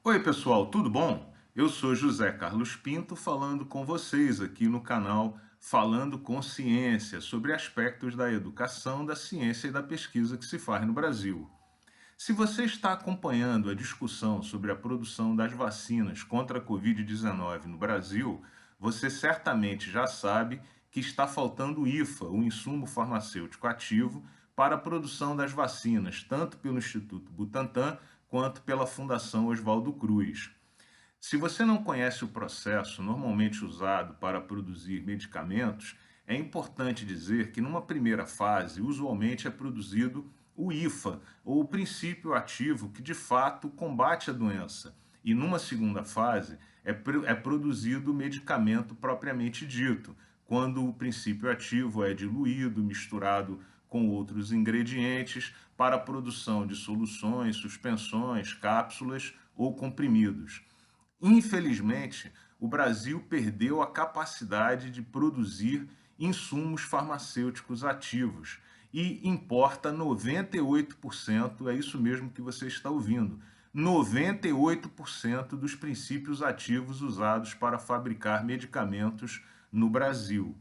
Oi, pessoal, tudo bom? Eu sou José Carlos Pinto falando com vocês aqui no canal Falando com Ciência, sobre aspectos da educação, da ciência e da pesquisa que se faz no Brasil. Se você está acompanhando a discussão sobre a produção das vacinas contra a Covid-19 no Brasil, você certamente já sabe que está faltando o IFA, o insumo farmacêutico ativo, para a produção das vacinas, tanto pelo Instituto Butantan quanto pela Fundação Oswaldo Cruz. Se você não conhece o processo normalmente usado para produzir medicamentos, é importante dizer que numa primeira fase, usualmente é produzido o IFA, ou o princípio ativo que de fato combate a doença. E numa segunda fase, é produzido o medicamento propriamente dito, quando o princípio ativo é diluído, misturado com outros ingredientes para a produção de soluções, suspensões, cápsulas ou comprimidos. Infelizmente, o Brasil perdeu a capacidade de produzir insumos farmacêuticos ativos e importa 98%, é isso mesmo que você está ouvindo, 98% dos princípios ativos usados para fabricar medicamentos no Brasil.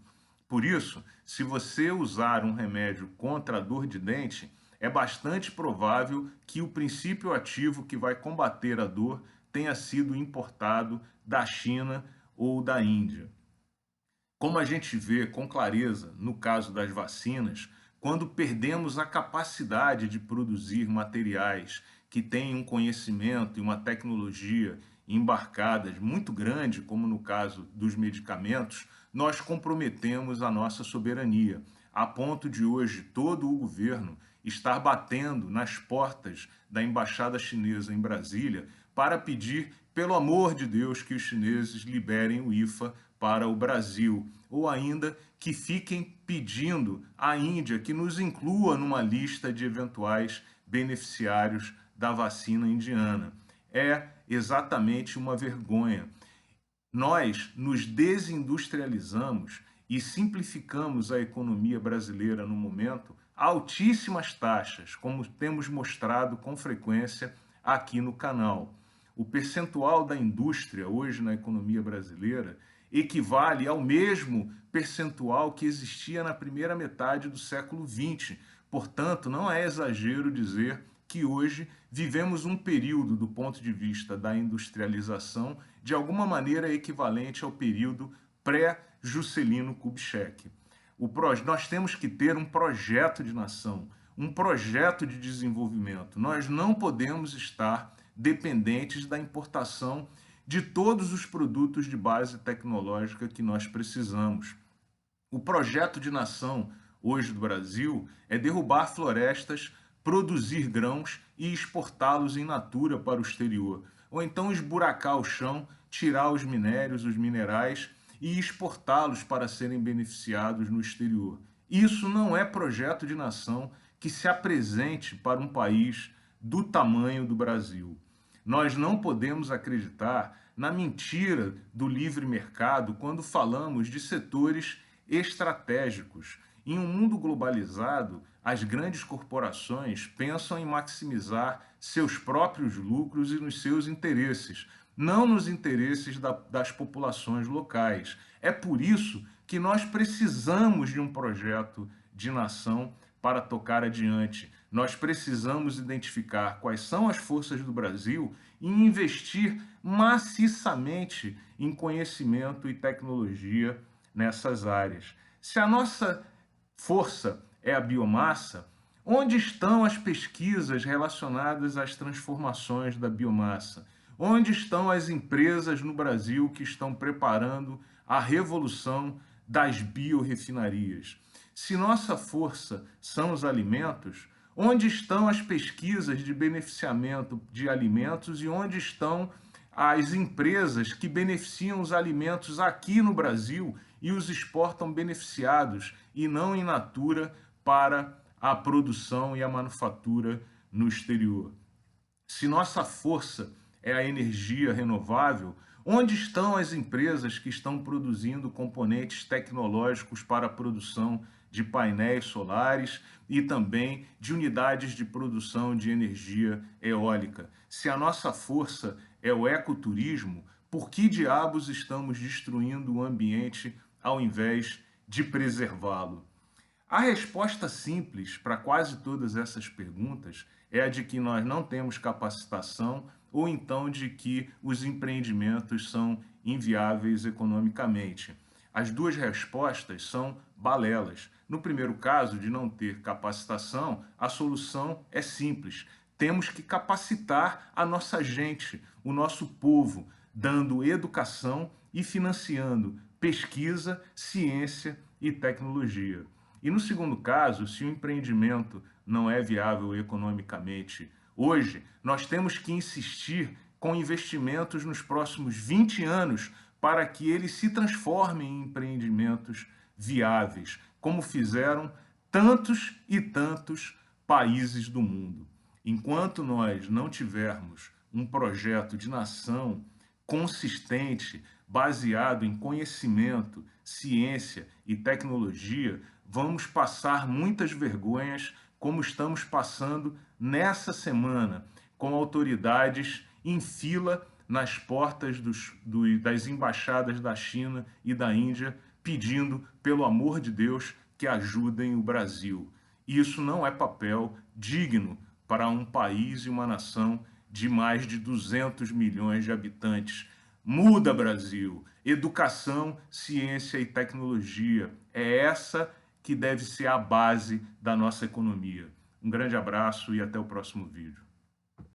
Por isso, se você usar um remédio contra a dor de dente, é bastante provável que o princípio ativo que vai combater a dor tenha sido importado da China ou da Índia. Como a gente vê com clareza no caso das vacinas, quando perdemos a capacidade de produzir materiais que têm um conhecimento e uma tecnologia embarcadas muito grande, como no caso dos medicamentos, nós comprometemos a nossa soberania, a ponto de hoje todo o governo estar batendo nas portas da embaixada chinesa em Brasília para pedir, pelo amor de Deus, que os chineses liberem o IFA para o Brasil, ou ainda que fiquem pedindo à Índia que nos inclua numa lista de eventuais beneficiários da vacina indiana. É exatamente uma vergonha. Nós nos desindustrializamos e simplificamos a economia brasileira no momento a altíssimas taxas, como temos mostrado com frequência aqui no canal. O percentual da indústria hoje na economia brasileira equivale ao mesmo percentual que existia na primeira metade do século XX. Portanto, não é exagero dizer que hoje vivemos um período, do ponto de vista da industrialização, de alguma maneira equivalente ao período pré-Juscelino Kubitschek. Nós temos que ter um projeto de nação, um projeto de desenvolvimento. Nós não podemos estar dependentes da importação de todos os produtos de base tecnológica que nós precisamos. O projeto de nação hoje do Brasil é derrubar florestas, produzir grãos e exportá-los in natura para o exterior. Ou então esburacar o chão, tirar os minérios, os minerais e exportá-los para serem beneficiados no exterior. Isso não é projeto de nação que se apresente para um país do tamanho do Brasil. Nós não podemos acreditar na mentira do livre mercado quando falamos de setores estratégicos. Em um mundo globalizado, as grandes corporações pensam em maximizar seus próprios lucros e nos seus interesses, não nos interesses das populações locais. É por isso que nós precisamos de um projeto de nação para tocar adiante. Nós precisamos identificar quais são as forças do Brasil e investir maciçamente em conhecimento e tecnologia nessas áreas. Se a nossa força é a biomassa, onde estão as pesquisas relacionadas às transformações da biomassa? Onde estão as empresas no Brasil que estão preparando a revolução das biorrefinarias? Se nossa força são os alimentos, onde estão as pesquisas de beneficiamento de alimentos e onde estão as empresas que beneficiam os alimentos aqui no Brasil e os exportam beneficiados e não in natura para a produção e a manufatura no exterior? Se nossa força é a energia renovável, onde estão as empresas que estão produzindo componentes tecnológicos para a produção de painéis solares e também de unidades de produção de energia eólica? Se a nossa força é o ecoturismo, por que diabos estamos destruindo o ambiente ao invés de preservá-lo? A resposta simples para quase todas essas perguntas é a de que nós não temos capacitação ou então de que os empreendimentos são inviáveis economicamente. As duas respostas são balelas. No primeiro caso, de não ter capacitação, a solução é simples. Temos que capacitar a nossa gente, o nosso povo, dando educação e financiando pesquisa, ciência e tecnologia. E no segundo caso, se o empreendimento não é viável economicamente hoje, nós temos que insistir com investimentos nos próximos 20 anos para que eles se transformem em empreendimentos viáveis, como fizeram tantos e tantos países do mundo. Enquanto nós não tivermos um projeto de nação consistente, baseado em conhecimento, ciência e tecnologia, vamos passar muitas vergonhas, como estamos passando nessa semana, com autoridades em fila nas portas das embaixadas da China e da Índia, pedindo, pelo amor de Deus, que ajudem o Brasil. Isso não é papel digno para um país e uma nação de mais de 200 milhões de habitantes. Muda, Brasil! Educação, ciência e tecnologia. É essa que deve ser a base da nossa economia. Um grande abraço e até o próximo vídeo.